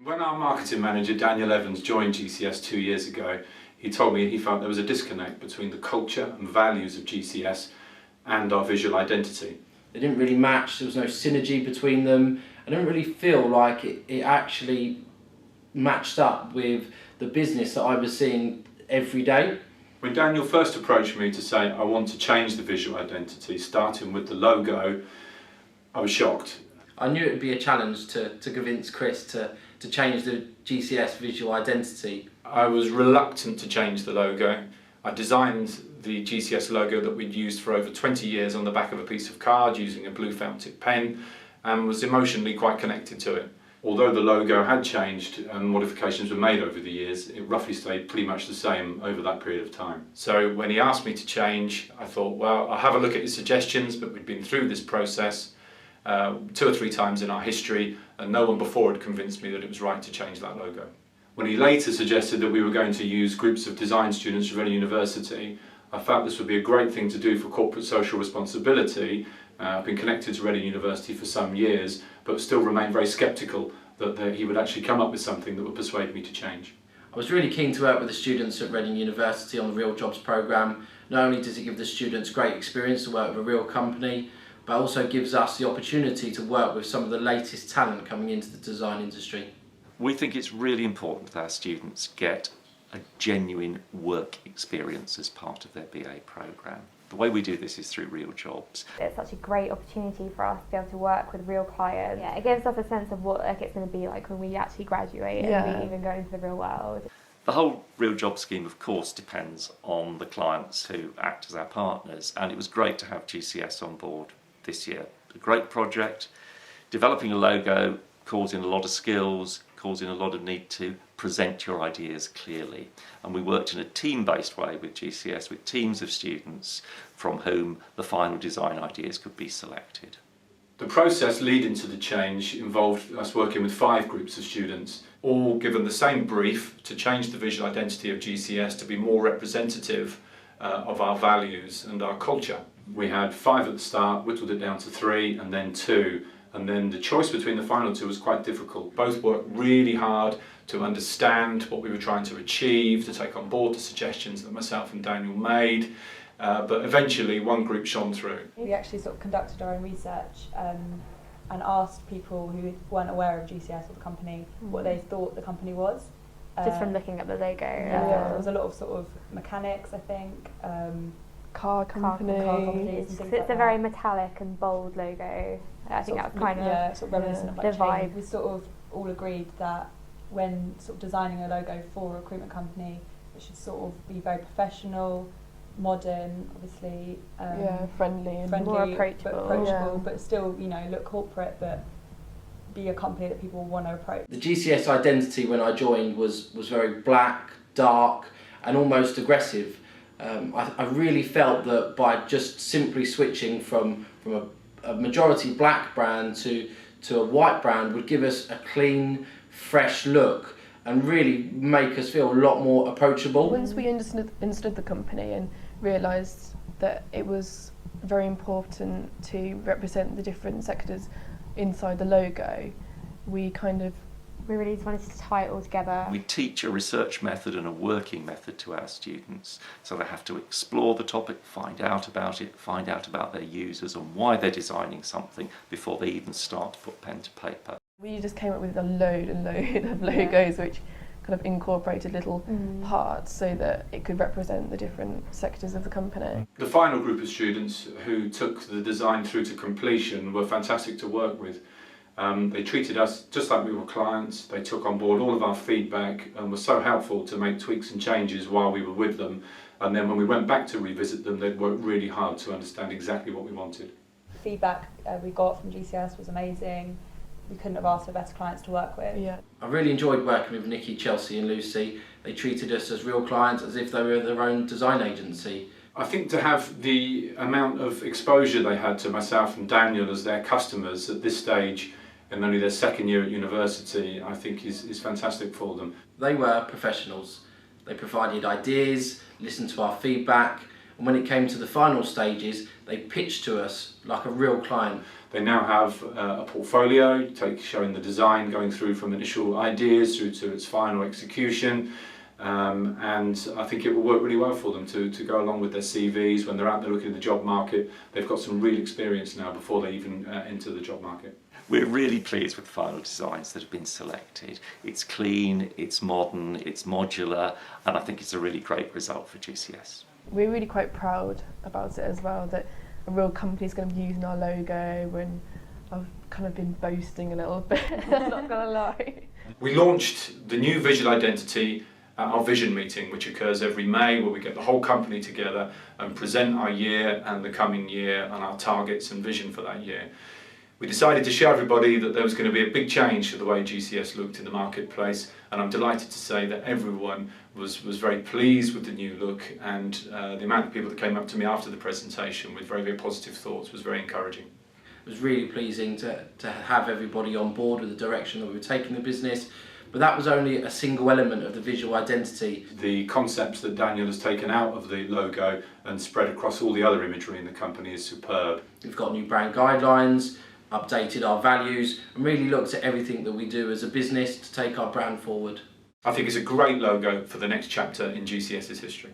When our marketing manager, Daniel Evans, joined GCS 2 years ago, he told me he felt there was a disconnect between the culture and values of GCS and our visual identity. They didn't really match, there was no synergy between them. I didn't really feel like it actually matched up with the business that I was seeing every day. When Daniel first approached me to say, I want to change the visual identity, starting with the logo, I was shocked. I knew it would be a challenge to convince Chris to change the GCS visual identity. I was reluctant to change the logo. I designed the GCS logo that we'd used for over 20 years on the back of a piece of card using a blue felt tip pen and was emotionally quite connected to it. Although the logo had changed and modifications were made over the years, it roughly stayed pretty much the same over that period of time. So when he asked me to change, I thought, well, I'll have a look at his suggestions, but we'd been through this process 2 or 3 times in our history and no one before had convinced me that it was right to change that logo. When he later suggested that we were going to use groups of design students from Reading University, I felt this would be a great thing to do for corporate social responsibility. I've been connected to Reading University for some years, but still remain very sceptical that he would actually come up with something that would persuade me to change. I was really keen to work with the students at Reading University on the Real Jobs programme. Not only does it give the students great experience to work with a real company, but also gives us the opportunity to work with some of the latest talent coming into the design industry. We think it's really important that our students get a genuine work experience as part of their BA programme. The way we do this is through Real Jobs. It's such a great opportunity for us to be able to work with real clients. Yeah, it gives us a sense of what it's going to be like when we actually graduate and we even go into the real world. The whole Real Job scheme, of course, depends on the clients who act as our partners, and it was great to have GCS on board this year. A great project. Developing a logo calls in a lot of skills, calls in a lot of need to present your ideas clearly. And we worked in a team-based way with GCS, with teams of students from whom the final design ideas could be selected. The process leading to the change involved us working with 5 groups of students, all given the same brief to change the visual identity of GCS to be more representative of our values and our culture. We had 5 at the start, whittled it down to 3 and then 2. And then the choice between the final 2 was quite difficult. Both worked really hard to understand what we were trying to achieve, to take on board the suggestions that myself and Daniel made, but eventually one group shone through. We actually sort of conducted our own research and asked people who weren't aware of GCS or the company what they thought the company was. Just from looking at the logo. There was a lot of sort of mechanics, I think. Car companies. It's a very metallic and bold logo. I think that was kind of sort of reminiscent of like the vibe. We sort of all agreed that when sort of designing a logo for a recruitment company, it should sort of be very professional, modern, obviously, friendly, more approachable, but still, you know, look corporate, but be a company that people want to approach. The GCS identity when I joined was very black, dark and almost aggressive. I really felt that by just simply switching from a majority black brand to a white brand would give us a clean, fresh look and really make us feel a lot more approachable. Once we understood the company and realised that it was very important to represent the different sectors inside the logo, we really just wanted to tie it all together. We teach a research method and a working method to our students, so they have to explore the topic, find out about it, find out about their users and why they're designing something before they even start to put pen to paper. We just came up with a load of logos which kind of incorporated little parts so that it could represent the different sectors of the company. The final group of students who took the design through to completion were fantastic to work with. They treated us just like we were clients. They took on board all of our feedback and were so helpful to make tweaks and changes while we were with them. And then when we went back to revisit them, they'd worked really hard to understand exactly what we wanted. The feedback we got from GCS was amazing. We couldn't have asked for better clients to work with. Yeah. I really enjoyed working with Nikki, Chelsea and Lucy. They treated us as real clients, as if they were their own design agency. I think to have the amount of exposure they had to myself and Daniel as their customers at this stage in only their 2nd year at university, I think is fantastic for them. They were professionals. They provided ideas, listened to our feedback, and when it came to the final stages, they pitched to us like a real client. They now have a portfolio showing the design going through from initial ideas through to its final execution. And I think it will work really well for them to go along with their CVs when they're out there looking at the job market. They've got some real experience now before they even enter the job market. We're really pleased with the final designs that have been selected. It's clean, it's modern, it's modular, and I think it's a really great result for GCS. We're really quite proud about it as well, that a real company is going to be using our logo, and I've kind of been boasting a little bit, I'm not going to lie. We launched the new visual identity at our vision meeting, which occurs every May, where we get the whole company together and present our year and the coming year and our targets and vision for that year. We decided to show everybody that there was going to be a big change to the way GCS looked in the marketplace, and I'm delighted to say that everyone was very pleased with the new look, and the amount of people that came up to me after the presentation with very, very positive thoughts was very encouraging. It was really pleasing to have everybody on board with the direction that we were taking the business, but that was only a single element of the visual identity. The concepts that Daniel has taken out of the logo and spread across all the other imagery in the company is superb. We've got new brand guidelines, updated our values, and really looked at everything that we do as a business to take our brand forward. I think it's a great logo for the next chapter in GCS's history.